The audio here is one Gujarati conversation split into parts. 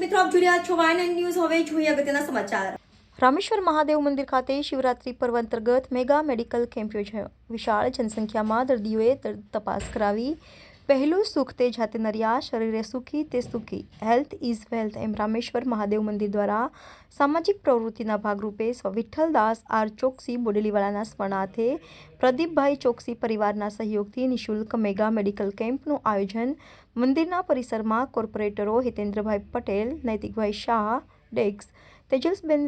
મિત્રો આપ જોઈ રહ્યા છો વાયન ન્યૂઝ। હવે જોઈએ અગત્યના સમાચાર। રામેશ્વર મહાદેવ મંદિર ખાતે શિવરાત્રી પર્વ અંતર્ગત મેગા મેડિકલ કેમ્પ યોજાયો। વિશાળ જનસંખ્યામાં દર્દીઓએ તપાસ કરાવી। પહેલું સુખ તે જાતે નર્યા, શરીરે સુખી તે સુખી, હેલ્થ ઇઝ વેલ્થ એમ રામેશ્વર મહાદેવ મંદિર દ્વારા સામાજિક પ્રવૃત્તિના ભાગરૂપે વિઠ્ઠલદાસ આર ચોકસી બોડેલીવાલાના સ્મરણાર્થે પ્રદીપભાઈ ચોકસી પરિવારના સહયોગથી નિઃશુલ્ક મેગા મેડિકલ કેમ્પનું આયોજન મંદિરના પરિસરમાં કોર્પોરેટરો હિતેન્દ્રભાઈ પટેલ, નૈતિકભાઈ શાહ, ડેક્સ, તેજલબેન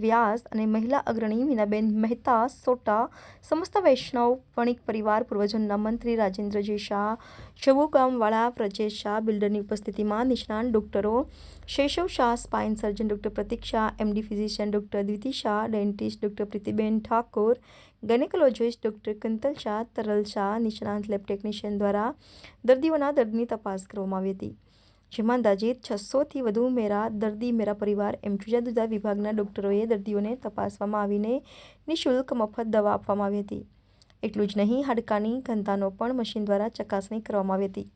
વ્યાસ અને મહિલા અગ્રણી મીનાબેન મહેતા સોટા, સમસ્ત વૈષ્ણવ વણિક પરિવાર, પૂર્વજોના મંત્રી રાજેન્દ્રજી શાહ, શબુગામવાળા વ્રજેશ શાહ, બિલ્ડરની ઉપસ્થિતિમાં નિષ્ણાત ડોક્ટરો Shaishav Shah, spine surgeon doctor Prateek Shah, MD physician doctor Dviti Shah, dentist doctor Preetiben Thakor, gynaecologist doctor Kantal Shah, Taral Shah, નિષ્ણાત લેબ ટેકનિશિયન દ્વારા દર્દીઓના દર્દની તપાસ કરવામાં આવી હતી, જેમાં અંદાજિત 600થી વધુ દર્દી મેરા પરિવાર એમ જુદા જુદા વિભાગના ડોક્ટરોએ દર્દીઓને તપાસવામાં આવીને નિઃશુલ્ક મફત દવા આપવામાં આવી હતી। એટલું જ નહીં, હાડકાની ઘનતાનો પણ મશીન દ્વારા ચકાસણી કરવામાં આવી હતી।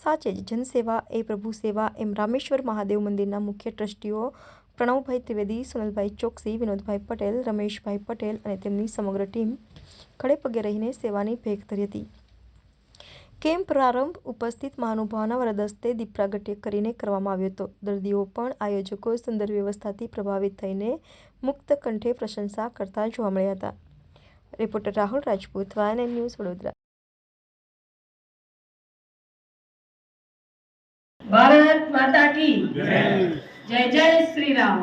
સાચે જ જનસેવા એ પ્રભુ સેવા એમ રામેશ્વર મહાદેવ મંદિરના મુખ્ય ટ્રસ્ટીઓ પ્રણવભાઈ ત્રિવેદી, સોનલભાઈ ચોકસી, વિનોદભાઈ પટેલ, રમેશભાઈ પટેલ અને તેમની સમગ્ર ટીમ ખડે પગે રહીને સેવાની ભેખ ધરી હતી। કેમ્પ પ્રારંભ ઉપસ્થિત મહાનુભાવોના વરદહસ્તે દીપ પ્રાગટ્ય કરીને કરવામાં આવ્યો હતો। દર્દીઓ પણ આયોજકો સુંદર વ્યવસ્થાથી પ્રભાવિત થઈને મુક્ત કંઠે પ્રશંસા કરતા જોવા મળ્યા હતા। રિપોર્ટર રાહુલ રાજપૂત, વાયન ન્યૂઝ, વડોદરા। ભારત માતા કી જય જય શ્રી રામ।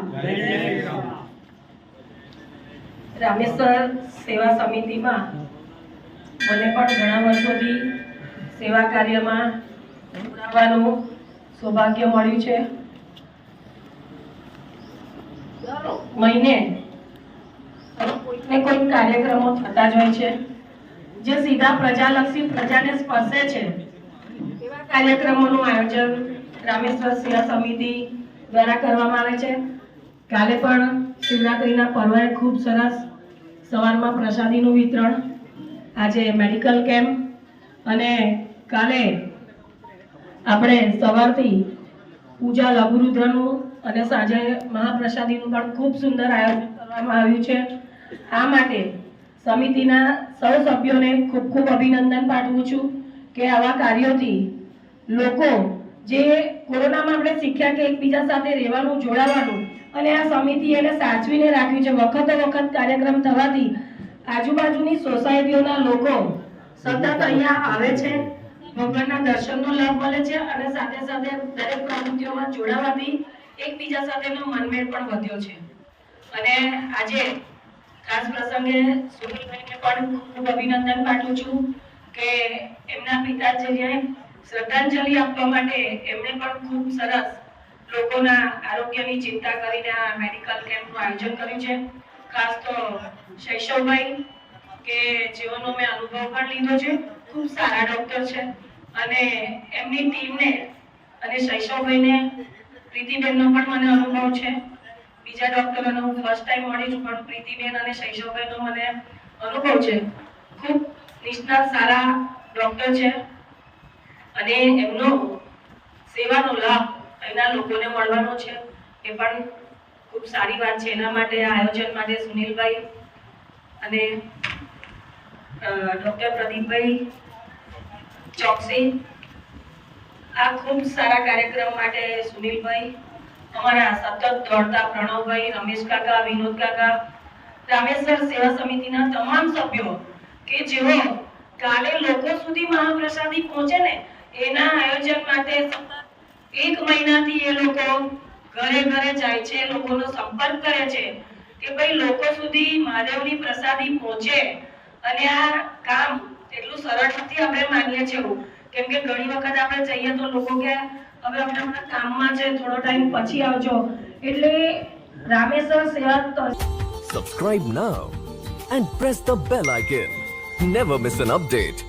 રામેશ્વર સેવા સમિતિમાં મને પણ ઘણા વર્ષોથી સેવા કાર્યમાં જોડાવાનું સૌભાગ્ય મળ્યું છે। મહિને કોઈકને કોઈક કાર્યક્રમો થતા જ હોય છે જે સીધા પ્રજાલક્ષી, પ્રજાને સ્પર્શે છે। એવા કાર્યક્રમોનું આયોજન રામેશ્વર સેવા સમિતિ દ્વારા કરવામાં આવે છે। કાલે પણ શિવરાત્રીના પર્વે ખૂબ સરસ સવારમાં પ્રસાદીનું વિતરણ, આજે મેડિકલ કેમ્પ અને કાલે આપણે સવારથી પૂજા લઘુરુદ્રનું અને સાંજે મહાપ્રસાદીનું પણ ખૂબ સુંદર આયોજન કરવામાં આવ્યું છે। આ માટે સમિતિના સૌ સભ્યોને ખૂબ ખૂબ અભિનંદન પાઠવું છું કે આવા કાર્યોથી લોકો જે કોરોનામાં આપણે શીખ્યા કે એકબીજા સાથે રહેવાનું, જોડાવાનું, અને આ સમિતિ એને સાચવીને રાખ્યું છે। વખતો વખત કાર્યક્રમ થવાથી આજુબાજુની સોસાયટીઓના લોકો સતત અહીંયા આવે છે, ભગવાનના દર્શનનો લાભ મળે છે અને સાથે સાથે દરેક પ્રવૃત્તિઓમાં જોડાવાથી એકબીજા સાથેનો મનમેળ પણ વધ્યો છે। અને આજે ખાસ પ્રસંગે સુનિલભાઈને પણ ખૂબ અભિનંદન પાઠવું છું કે એમના પિતાજીને શ્રદ્ધાંજલિ આપવા માટે એમણે પણ ખૂબ સરસ લોકોના આરોગ્યની ચિંતા કરીને આ મેડિકલ કેમ્પનું આયોજન કર્યું છે। ખાસ તો શૈશવભાઈ કે જેઓનો મેં અનુભવ પણ લીધો છે, ખૂબ સારા ડોક્ટર છે અને એમની ટીમને અને શૈશવભાઈને, પ્રીતિબેનનો પણ મને અનુભવ છે। બીજા ડોક્ટરોનો હું ફર્સ્ટ ટાઈમ મળી છું, પણ પ્રીતિબેન અને શૈશવભાઈનો મને અનુભવ છે। ખૂબ નિષ્ણાત સારા ડોક્ટર છે અને એમનો સેવાનો લાભ અહીંના લોકોને મળવાનો છે, એ પણ ખૂબ સારી વાત છે। એના માટે આ આયોજન માટે સુનિલભાઈ અને ડોક્ટર પ્રદીપભાઈ ચોકસી, આ ખૂબ સારા કાર્યક્રમ માટે સુનિલભાઈ, અમારા સતત દોડતા પ્રણવભાઈ, રમેશ કાકા, વિનોદ કાકા, રામેશ્વર સેવા સમિતિના તમામ સભ્યો કે જેઓ કાલે લોકો સુધી મહાપ્રસાદી પહોંચે ને એના આયોજન માટે એક મહિનાથી એ લોકો ઘરે ઘરે જાય છે, લોકોનો સંપર્ક કરે છે કે ભાઈ લોકો સુધી મહાદેવની પ્રસાદી પહોંચે। અને આ કામ એટલું સરળ નથી આપણે માનીએ છીએ, કેમ કે ઘણી વખત આપણે જઈએ તો લોકો કે હવે આપણે આપણા કામમાં છે, થોડો ટાઈમ પછી આવજો, એટલે રામેશ્વર સેવા। Subscribe now and press the bell icon. Never miss an update.